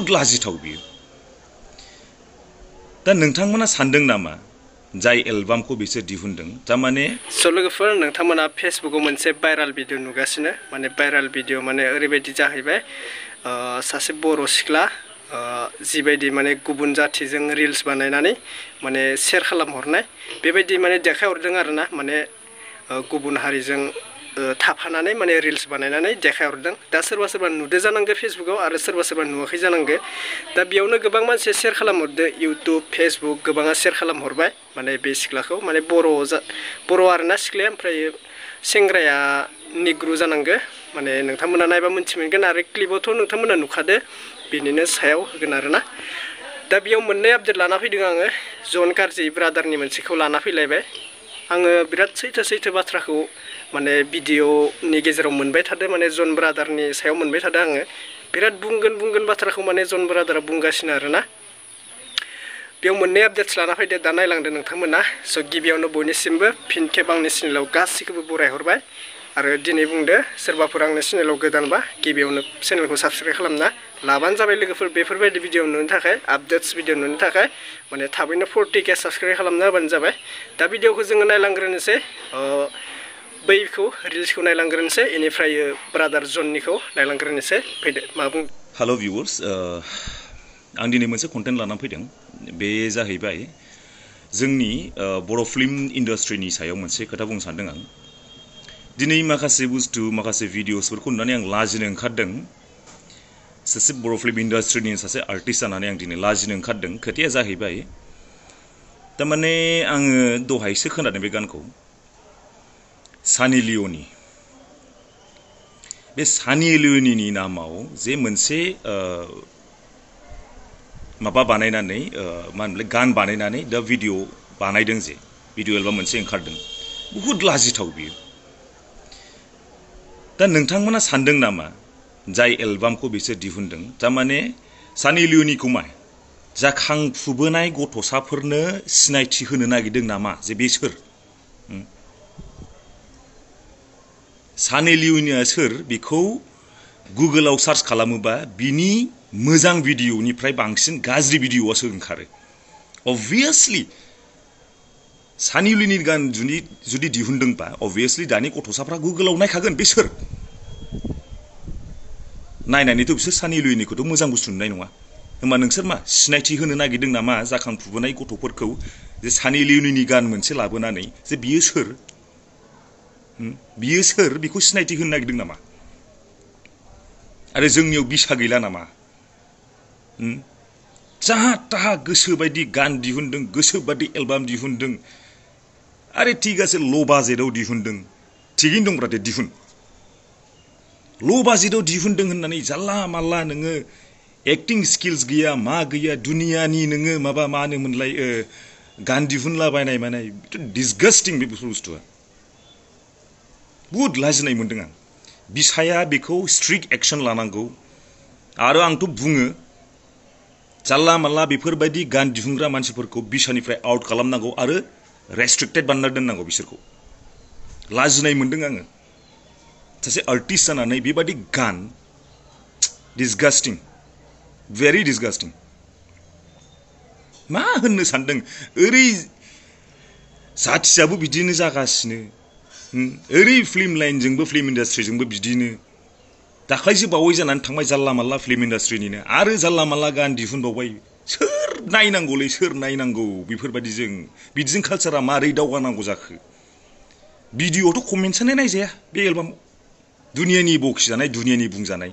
बहुत लाजिथाव बियो दा नोंथांमोना सानदों नामा जाय एलबामखौ बिसोर दिहुनदों तारमाने लोगोफोर नोंथांमोना फेसबुकाव मोनसे भाइराल भिडिअ नुगासिनो माने भाइराल भिडिअ माने ओरैबायदि जाहैबाय सासे बर' सिख्ला जिबायदि माने गुबुन जाथिजों रिल्स बानायनानै माने शेयार खालामहरनाय बेबायदि माने देखायहरदों आरोना माने गुबुन हारिजों थाफानानै माने रिल्स बानायनानै देखायहरदों दा सोरबा सोरबा नुदो जानांगो फेसबुकाव आरो सोरबा सोरबा नुवाखै जानांगो दा बेयावनो गोबां मानसि शेयार खालामहरदो इउटुब फेसबुक गोबाङा शेयार खालामहरबाय माने बे सिख्लाखौ माने बर' आरोना सिख्लाया ओमफ्राय सेंग्राया निग्रु जानांगो माने नोंथांमोना नायबा मोनथिमोनगोन आरो क्लिपावथ' नोंथांमोना नुखादो बिनिनो सायाव होगोन आरोना दा बेयाव मोननै आपडेट लाना फैदों आङो जन गारजि ब्रादारनि मोनसेखौ लाना फैलायबाय आङो बिराद सैथो बाथ्राखौ माने भिडिअनि गेजेराव मोनबाय थादों माने जन ब्रादारनि सायाव मोनबाय थादों आङो बिराद बुंगोन बाथ्राखौ माने जन ब्रादारा बुंगासिनो आरोना बेयाव मोननै आपडेट्स लाना फैदो दा नायलांदो नोंथांमोना स' गिबियावनो बयनिसिमबो फिन खेब आंनि चेनेलाव गासैखौबो बरायहरबाय आरो दिनै बुंदो सोरबाफोर आंनि चेनेलाव गोदानबा गिबियावनो चेनेलखौ साबस्क्राइब खालामना लाबानो जाबाय लोगोफोर बेफोरबायदि भिडिअ नुनो थाखाय आपडेट्स भिडिअ नुनो थाखाय माने थाबैनो 40K साबस्क्राइब खालामना होबानो जाबाय दा भिडिअखौ जोङो नायलांग्रोनोसै बैखौ रिल्सखौ नायलांग्रोनोसै इनिफ्राय ब्रादार जननिखौ नायलांग्रोनोसै फैदो मा बुं हेल' भिउअर्स आं दिनै मोनसे कन्टेन्ट लानानै फैदों बे जाहैबाय जोंनि बर' फिल्म इन्डास्ट्रिनि सायाव मोनसे खोथा बुंनो सानदों आं दिनै माखासे बुस्थु माखासे भिडिअसफोरखौ नुनानै आं लाजिनो ओंखारदों सासे बर' फिल्म इन्डास्ट्रिनि सासे आर्टिस्ट जानानै आं दिनै लाजिनो ओंखारदों खोथाया जाहैबाय तारमाने आङो दहायसो खोनादों बे गानखौ सानि लिय'नि बे सानि लिय'नि नामाव जे मोनसे माबा बानायनानै मा होनोमोनलाय गान बानायनानै दा भिडिअ बानायदों जे भिडिअ एलबाम मोनसे ओंखारदों बहुत लाजिथाव बियो दा नोंथांमोना सानदों नामा जाय एलबामखौ बिसोर दिहुनदों तारमाने सानि लिय'निखौ मा जाखांफुबोनाय गथ'साफोरनो सिनायथि होनो नागिरदों नामा जे बे सोर सानि लिय'निया सोर बेखौ गुगोलाव सार्च खालामोबा बिनि मोजां भिडिअनिफ्राय बांसिन गाज्रि भिडिअआसो ओंखारो अबभियासलि सानि लिय'नि गान जुदि दिहुनदोंबा अबभियासलि दानि गथ'साफ्रा गुगोलाव नायखागोन बे सोर नायनानैथ' बिसोर सानि लिय'निखौथ' मोजां बुस्थु नुनाय नङा होमबा नोंसोर मा सिनायथि होनो नागिरदों नामा जाखांफुबोनाय गथ'फोरखौ जे सानि लिय'निनि गान मोनसे लाबोनानै जे बियो सोर बेखौ सिनायथि होनो नागिरदों नामा आरो जोंनियाव बिसा गैला नामा जाहा ताहा गोसो बायदि गान दिहुनदों गोसो बायदि एलबाम दिहुनदों आरे ठीक आसे ल' बाजेटआव दिहुनदों थिगैनो दंब्रा दे दिहुन ल' बाजेटआव दिहुनदों होननानै जाला माला नोङो एक्टिं स्किल्स गैया मा गैया दुनियानि नोङो माबा मा होनोमोनलाय गान दिहुनलाबायनाय माने डिसगास्टिं बे बुस्थुआ बहुत लाजिनाय मोनदों आं बिसाया बेखौ स्ट्रिक्ट एक्शन लानांगौ आरो आंथ' बुङो जाला माला बेफोरबायदि गान दिहुनग्रा मानसिफोरखौ बिसानिफ्राय आउट खालामनांगौ आरो रेस्ट्रिक्टेड बानायना दोननांगौ बिसोरखौ लाजिनाय मोनदों आङो सासे आर्टिस्ट जानानै बेबायदि गान डिसगास्टिं भेरि डिसगास्टिं मा होननो सानदों ओरै जाथियाबो बिदिनो जागासिनो ओरै फिल्म लाइनजोंबो फिल्म इन्डास्ट्रिजोंबो बिदिनो दाख्लैसो बावै जानानै थांबाय जाला माला फिल्म इन्डास्ट्रिनिनो आरो जाला माला गान दिहुनबावबाय सोर नायनांगौ बेफोरबायदिजों बिदिजों कालचारा मारै दावगानांगौ जाखो भिडिअआवथ' कमेन्ट्सआनो नायजाया बे एलबामाव दुनियानि बखिजानाय दुनियानि बुंजानाय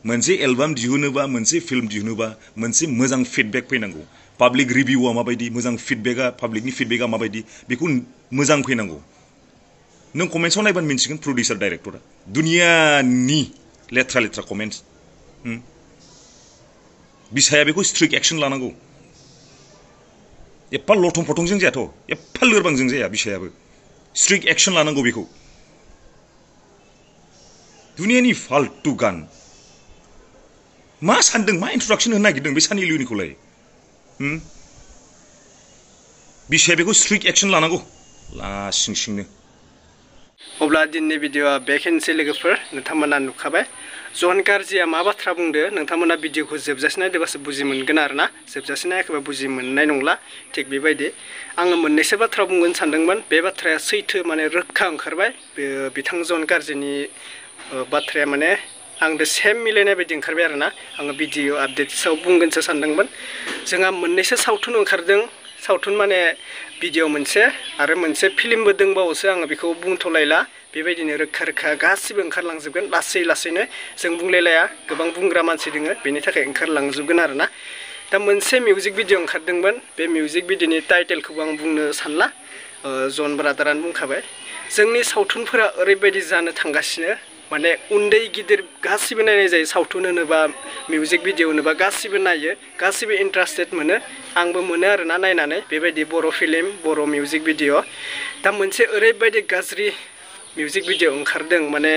मोनसे एलबाम दिहुनोबा मोनसे फिल्म दिहुनोबा मोनसे मोजां फिडबेक फैनांगौ पाब्लिक रिभिउआ माबायदि मोजां फिडबेकआ पाब्लिकनि फिडबेकआ माबायदि बेखौ मोजां फैनांगौ नों कमेन्ट्सआव नायबानो मिन्थिगोन प्रडिउसार डाइरेक्टरा दुनियानि लेथ्रा कमेन्ट्स बिसाया बेखौ स्ट्रिक्ट एक्शन लानांगौ एफा लथं फथंजों जायाथ' एफा लोरबांजों जाया बिसायाबो स्ट्रिक्ट एक्शन लानांगौ बेखौ दुनियानि फाल्तु गान मा सानदों मा इन्ट्रडक्शन होनो नागिरदों बे सानि लिय'निखौलाय बिसाया बेखौ स्ट्रिक्ट एक्शन लानांगौ लासिंसिंनो अब्ला दिनैनि भिडिअआ बेखिनिसै लोगोफोर नोंथांमोना नुखाबाय जन गारजिया मा बाथ्रा बुंदो नोंथांमोना भिडिअखौ जोबजासिम नायदोबासो बुजि मोनगोन आरोना जोबजासिम नायाखैबा बुजि मोननाय नंला थिग बेबायदि आङो मोननैसो बाथ्रा बुंगोन सानदोंमोन बे बाथ्राया सैथो माने रोखा ओंखारबाय बिथां जन गारजिनि बाथ्राया माने आंदो सेम मिलायनाय बायदि ओंखारबाय आरोना आङो भिडिअ आपडेट्सआव बुंगोनसो सानदोंमोन जोंहा मोननैसो सावथुन ओंखारदों सावथुन माने भिडिअ मोनसे आरो मोनसे फिल्मबो दंबावोसो आङो बेखौ बुंथ'लायला बेबायदिनो रोखा रोखा गासिबो ओंखारलांजोबगोन लासैनो जों बुंलायलाया गोबां बुंग्रा मानसि दोङो बेनि थाखाय ओंखारलांजोबगोन आरोना दा मोनसे मिउजिक भिडिअ ओंखारदोंमोन बे मिउजिक भिडिअनि टाइटेलखौबो आं बुंनो सानला जन ब्रादारानो बुंखाबाय जोंनि सावथुनफोरा ओरैबायदि जानो थांगासिनो माने उन्दै गिदिर गासिबो नायनाय जायो सावथुन होनोबा मिउजिक भिडिअ होनोबा गासिबो नायो गासिबो इन्टारेस्टेड मोनो आंबो मोनो आरोना नायनानै बेबायदि बर' फिल्म बर' मिउजिक भिडिअ दा मोनसे ओरैबायदि गाज्रि मिउजिक भिडिअ ओंखारदों माने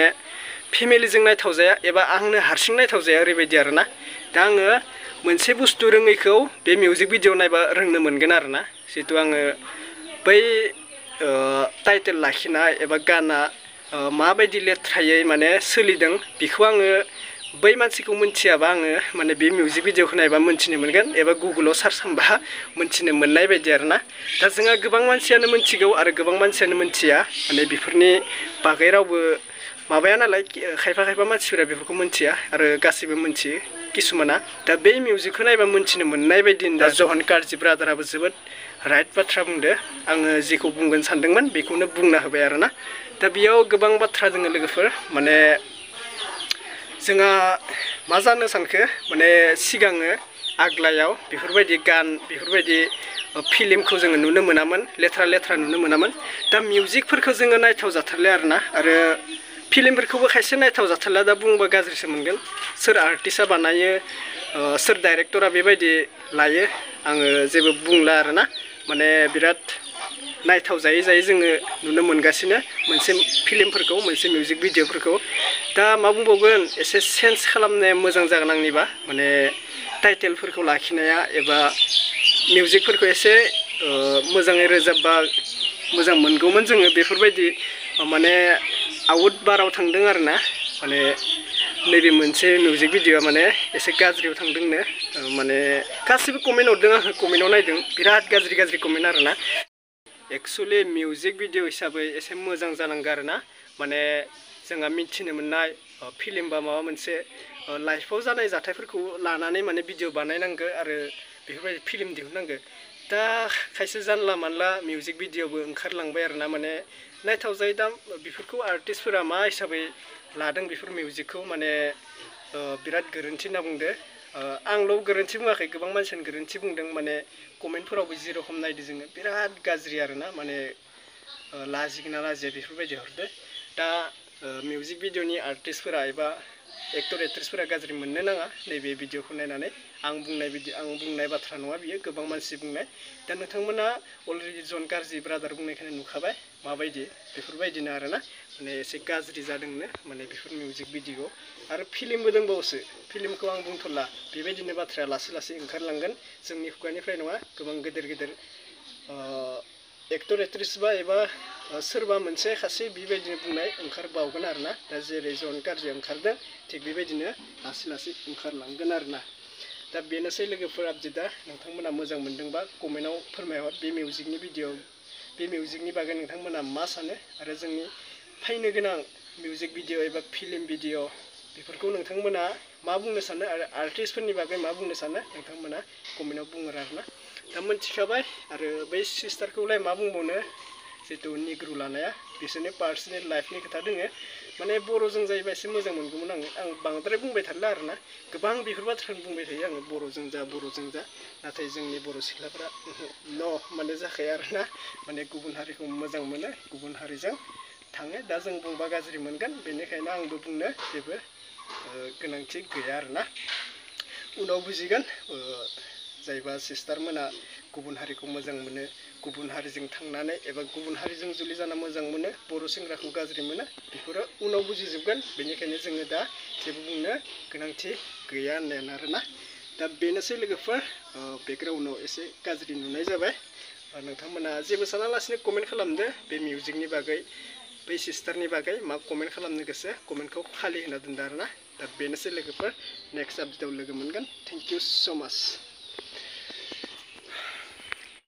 फेमिलिजों नायथाव जाया एबा आंनो हारसिं नायथाव जाया ओरैबायदि आरोना दा आङो मोनसे बुस्थु रोङैखौ बे मिउजिक भिडिअ नायबा रोंनो मोनगोन आरोना जिहेतु आङो बै टाइटेल लाखिनाय एबा गाना माबायदि लेथ्रायै माने सोलिदों बेखौ आङो बै मानसिखौ मोनथियाबा आङो माने बे मिउजिक भिडिअखौ नायबा मोनथिनो मोनगोन एबा गुगोलाव सार्च खालामबा मोनथिनो मोननाय बायदि आरोना दा जोंहा गोबां मानसियानो मोनथिगौ आरो गोबां मानसियानो मोनथिया माने बेफोरनि बागै रावबो माबाया नालाय खायफा मानसिफोरा बेफोरखौ मोनथिया आरो गासिबो मोनथियो किसुमाना दा बे मिउजिकखौ नायबा मोनथिनो मोननाय बायदि दा जन गारजि ब्रादाराबो जोबोद राइट बाथ्रा बुंदो आङो जेखौ बुंगोन सानदोंमोन बेखौनो बुंना होबाय आरोना दा बेयाव गोबां बाथ्रा दोङो लोगोफोर माने जोंहा मा जानो सानखो माने सिगाङो आग्लायाव बेफोरबायदि गान बेफोरबायदि फिल्मखौ जोङो नुनो मोनामोन लेथ्रा नुनो मोनामोन दा मिउजिकफोरखौ जोङो नायथाव जाथारले आरोना आरो फिल्मफोरखौबो खायसे नायथाव जाथारला दा बुंबा गाज्रिसो मोनगोन सोर आर्टिस्टआ बानायो सोर डाइरेक्टरा बेबायदि लायो आङो जेबो बुंला आरोना माने बिराद नायथाव जायै जोङो नुनो मोनगासिनो मोनसे फिल्मफोरखौ मोनसे मिउजिक भिडिअफोरखौ दा मा बुंबावगोन एसे चेन्ज खालामनाया मोजां जागोन आंनिबा माने टाइटेलफोरखौ लाखिनाया एबा मिउजिकफोरखौ एसे मोजाङै रोजाबबा मोजां मोनगौमोन जोङो बेफोरबायदि माने आउट बाराव थांदों आरोना माने नैबे मोनसे मिउजिक भिडिअआ माने एसे गाज्रियाव थांदोंनो माने गासिबो कमेन्ट हरदों आङो कमेन्टआव नायदों बिराद गाज्रि कमेन्ट आरोना एक्चुअलि मिउजिक भिडिअ हिसाबै एसे मोजां जानांगौ आरोना माने जोंहा मिथिनो मोननाय फिल्म बा माबा मोनसे लाइफआव जानाय जाथायफोरखौ लानानै माने भिडिअ बानायनांगौ आरो बेफोरबायदि फिल्म दिहुननांगौ दा खायसे जानला मानला मिउजिक भिडिअबो ओंखारलांबाय आरोना माने नायथाव जायो दा बेफोरखौ आर्टिस्टफोरा मा हिसाबै लादों बेफोर मिउजिकखौ माने बिराद गोरोन्थि होनना बुंदो आंल' गोरोन्थि बुङाखै गोबां मानसियानो गोरोन्थि बुंदों माने कमेन्टफोरावबो जेरखम नायदो जोङो बिराद गाज्रि आरोना माने लाजिगोना लाजिया बेफोरबायदि हरदो दा मिउजिक भिडिअनि आर्टिस्टफोरा एबा एक्टर एक्ट्रेसफोरा गाज्रि मोननो नाङा नैबे भिडिअखौ नायनानै आं बुंनाय बाथ्रा नङा बियो गोबां मानसि बुंनाय दा नोंथांमोना अलरेडि जन गारजि ब्रादार बुंनायखौनो नुखाबाय माबायदि बेफोरबायदिनो आरोना माने एसे गाज्रि जादोंनो माने बेफोर मिउजिक भिडिअ आरो फिल्मबो दंबावोसो फिल्मखौ आं बुंथ'ला बेबायदिनो बाथ्राया लासै ओंखारलांगोन जोंनि खुगानिफ्राय नङा गोबां गेदेर एक्टर एक्ट्रेस बा एबा सोरबा मोनसे खासे बेबायदिनो बुंनाय ओंखारबावगोन आरोना दा जेरै जन गारजिया ओंखारदों थिग बेबायदिनो लासै ओंखारलांगोन आरोना दा बेनोसै लोगोफोर आपडेटआ नोंथांमोना मोजां मोनदोंबा कमेन्टआव फोरमायहर बे मिउजिकनि भिडिअ बे मिउजिकनि बागै नोंथांमोना मा सानो आरो जोंनि फैनो गोनां मिउजिक भिडिअ एबा फिल्म भिडिअ बेफोरखौ नोंथांमोना मा बुंनो सानो आरो आर्टिस्टफोरनि बागै मा बुंनो सानो नोंथांमोना कमेन्टआव बुङो आरोना दा मोनथिखाबाय आरो बै सिस्टारखौलाय मा बुंबावनो जितु निग्रु लानाया बिसोरनि पार्सनेल लाइफनि खोथा दोङो माने बर'जों जायोबा एसे मोजां मोनगौमोन आं बांद्राय बुंबाय थारला आरोना गोबां बेफोर बाथ्राखौनो बुंबाय थायो आङो बर'जों जा नाथाय जोंनि बर' सिख्लाफोरा न' माने जाखाया आरोना माने गुबुन हारिखौ मोजां मोनो गुबुन हारिजों थाङो दा जों बुंबा गाज्रि मोनगोन बेनिखायनो आंबो बुंनो जेबो गोनांथि गैया आरोना उनाव बुजिगोन जायबा सिस्टारमोना गुबुन हारिखौ मोजां मोनो गुबुन हारिजों थांनानै एबा गुबुन हारिजों जुलि जाना मोजां मोनो बर' सेंग्राखौ गाज्रि मोनो बेफोरो उनाव बुजिजोबगोन बेनिखायनो जोङो दा जेबो बुंनो गोनांथि गैया होननायानो आरोना दा बेनोसै लोगोफोर बेकग्राउन्डआव एसे गाज्रि नुनाय जाबाय नोंथांमोना जेबो सानालासिनो कमेन्ट खालामदो बे मिउजिकनि बागै बै सिस्टारनि बागै मा कमेन्ट खालामनो गोसो कमेन्टखौ खालि होना दोनदो आरोना दा बेनोसै लोगोफोर नेक्स्ट आपडेटआव लोगो मोनगोन थेंक इउ स' माच